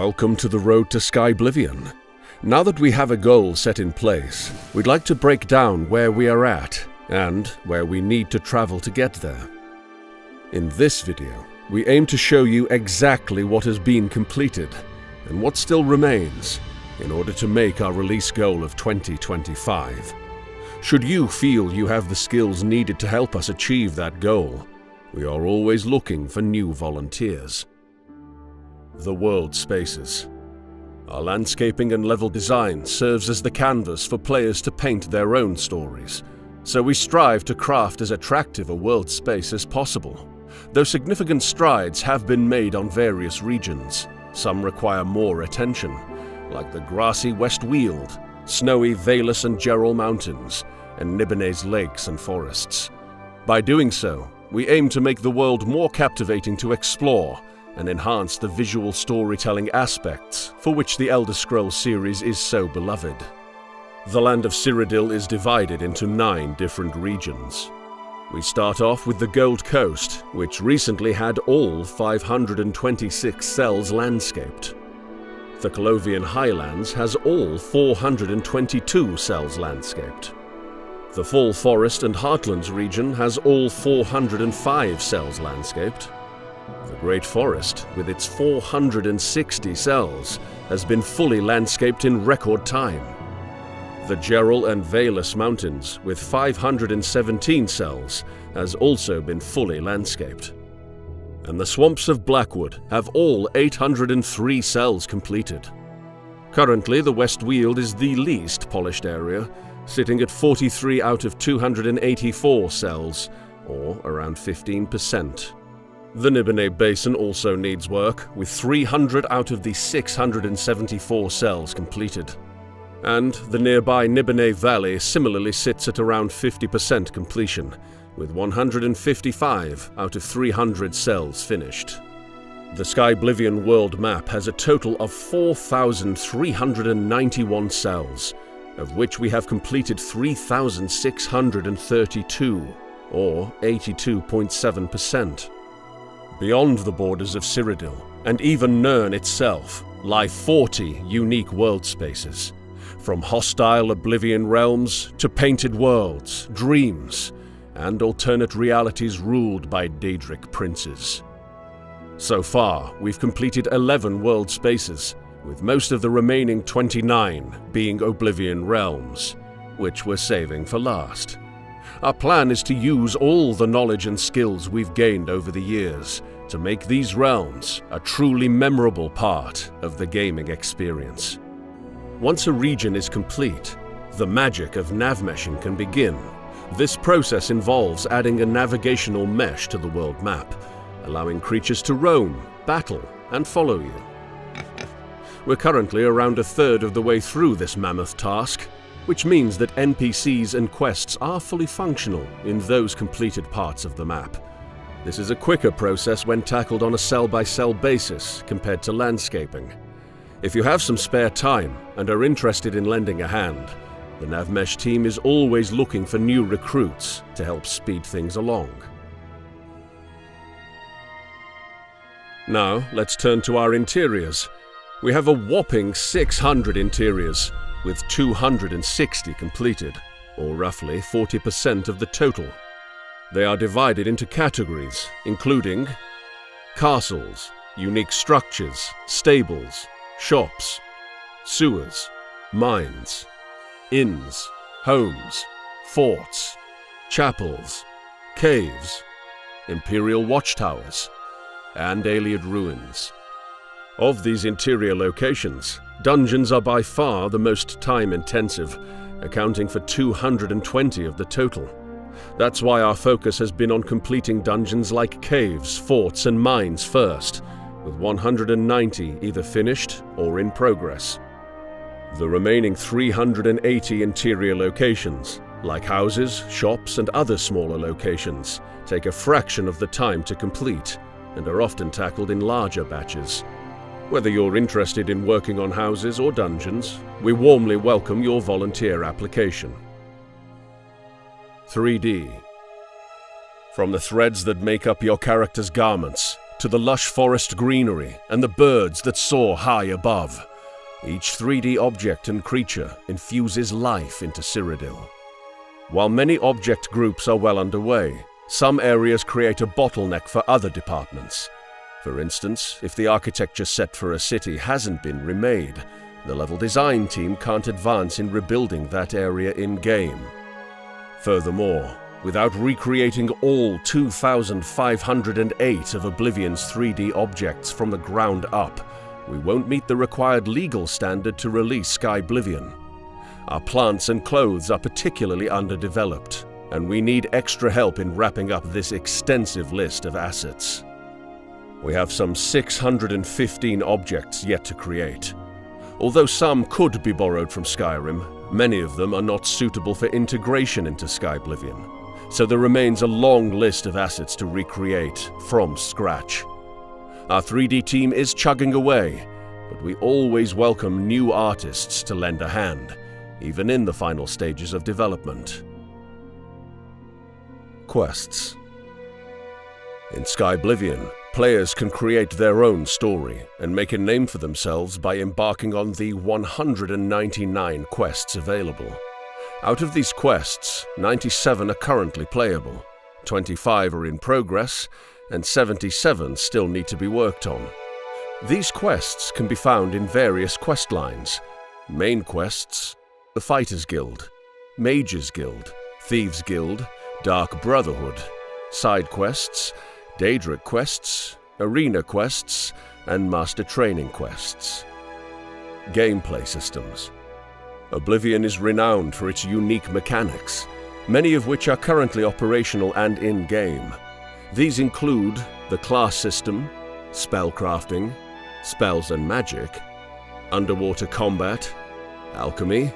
Welcome to the road to Skyblivion. Now that we have a goal set in place, we'd like to break down where we are at and where we need to travel to get there. In this video, we aim to show you exactly what has been completed and what still remains in order to make our release goal of 2025. Should you feel you have the skills needed to help us achieve that goal, we are always looking for new volunteers. The world spaces. Our landscaping and level design serves as the canvas for players to paint their own stories, so we strive to craft as attractive a world space as possible. Though significant strides have been made on various regions, some require more attention, like the grassy West Weald, snowy Valus and Gerald Mountains, and Nibonese lakes and forests. By doing so, we aim to make the world more captivating to explore and enhance the visual storytelling aspects for which the Elder Scrolls series is so beloved. The land of Cyrodiil is divided into 9 different regions. We start off with the Gold Coast, which recently had all 526 cells landscaped. The Colovian Highlands has all 422 cells landscaped. The Fall Forest and Heartlands region has all 405 cells landscaped. The Great Forest, with its 460 cells, has been fully landscaped in record time. The Gerald and Valus Mountains, with 517 cells, has also been fully landscaped. And the Swamps of Blackwood have all 803 cells completed. Currently, the West Weald is the least polished area, sitting at 43 out of 284 cells, or around 15%. The Nibonese Basin also needs work, with 300 out of the 674 cells completed. And the nearby Nibonese Valley similarly sits at around 50% completion, with 155 out of 300 cells finished. The Skyblivion world map has a total of 4,391 cells, of which we have completed 3,632, or 82.7%. Beyond the borders of Cyrodiil, and even Nirn itself, lie 40 unique world spaces, from hostile Oblivion realms to painted worlds, dreams, and alternate realities ruled by Daedric princes. So far, we've completed 11 world spaces, with most of the remaining 29 being Oblivion realms, which we're saving for last. Our plan is to use all the knowledge and skills we've gained over the years to make these realms a truly memorable part of the gaming experience. Once a region is complete, the magic of navmeshing can begin. This process involves adding a navigational mesh to the world map, allowing creatures to roam, battle, and follow you. We're currently around a third of the way through this mammoth task, which means that NPCs and quests are fully functional in those completed parts of the map. This is a quicker process when tackled on a cell-by-cell basis compared to landscaping. If you have some spare time and are interested in lending a hand, the NavMesh team is always looking for new recruits to help speed things along. Now, let's turn to our interiors. We have a whopping 600 interiors, with 260 completed, or roughly 40% of the total. They are divided into categories, including castles, unique structures, stables, shops, sewers, mines, inns, homes, forts, chapels, caves, imperial watchtowers, and Ayleid ruins. Of these interior locations, dungeons are by far the most time-intensive, accounting for 220 of the total. That's why our focus has been on completing dungeons like caves, forts, and mines first, with 190 either finished or in progress. The remaining 380 interior locations, like houses, shops, and other smaller locations, take a fraction of the time to complete and are often tackled in larger batches. Whether you're interested in working on houses or dungeons, we warmly welcome your volunteer application. 3D. From the threads that make up your character's garments, to to the lush forest greenery and the birds that soar high above. Each 3D object and creature infuses life into Cyrodiil. While many object groups are well underway, some areas create a bottleneck for other departments. For instance, if the architecture set for a city hasn't been remade, the level design team can't advance in rebuilding that area in-game. Furthermore, without recreating all 2,508 of Oblivion's 3D objects from the ground up, we won't meet the required legal standard to release Skyblivion. Our plants and clothes are particularly underdeveloped, and we need extra help in wrapping up this extensive list of assets. We have some 615 objects yet to create. Although some could be borrowed from Skyrim, many of them are not suitable for integration into Skyblivion, so there remains a long list of assets to recreate from scratch. Our 3D team is chugging away, but we always welcome new artists to lend a hand, even in the final stages of development. Quests. In Skyblivion, players can create their own story and make a name for themselves by embarking on the 199 quests available. Out of these quests, 97 are currently playable, 25 are in progress, and 77 still need to be worked on. These quests can be found in various quest lines. Main quests: the Fighters Guild, Mages Guild, Thieves Guild, Dark Brotherhood. Side quests: Daedric quests, Arena quests, and Master Training quests. Gameplay systems. Oblivion is renowned for its unique mechanics, many of which are currently operational and in-game. These include the class system, spellcrafting, spells and magic, underwater combat, alchemy,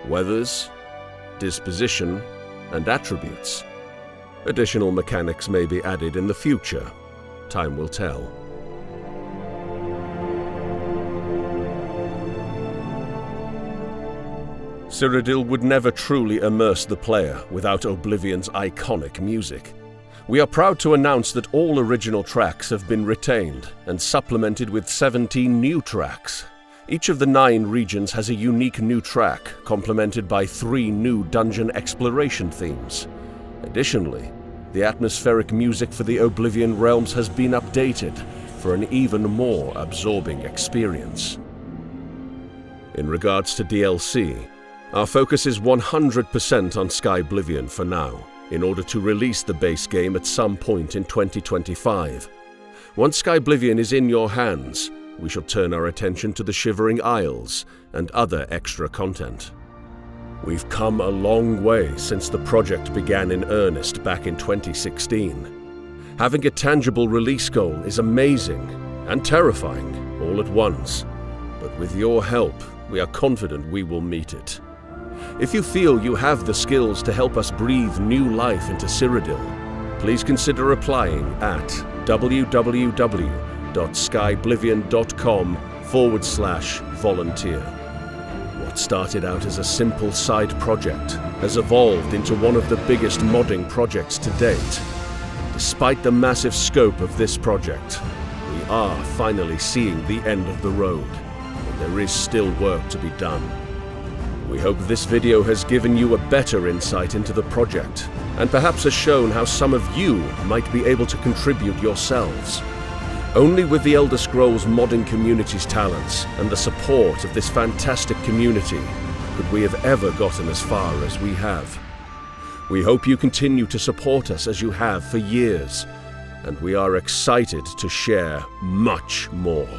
weathers, disposition, and attributes. Additional mechanics may be added in the future. Time will tell. Cyrodiil would never truly immerse the player without Oblivion's iconic music. We are proud to announce that all original tracks have been retained and supplemented with 17 new tracks. Each of the 9 regions has a unique new track, complemented by 3 new dungeon exploration themes. Additionally, the atmospheric music for the Oblivion realms has been updated for an even more absorbing experience. In regards to DLC, our focus is 100% on Skyblivion for now, in order to release the base game at some point in 2025. Once Skyblivion is in your hands, we shall turn our attention to the Shivering Isles and other extra content. We've come a long way since the project began in earnest back in 2016. Having a tangible release goal is amazing and terrifying all at once, but with your help, we are confident we will meet it. If you feel you have the skills to help us breathe new life into Cyrodiil, please consider applying at www.skyblivion.com/volunteer. What started out as a simple side project has evolved into one of the biggest modding projects to date. Despite the massive scope of this project, we are finally seeing the end of the road, but there is still work to be done. We hope this video has given you a better insight into the project, and perhaps has shown how some of you might be able to contribute yourselves. Only with the Elder Scrolls modding community's talents and the support of this fantastic community could we have ever gotten as far as we have. We hope you continue to support us as you have for years, and we are excited to share much more.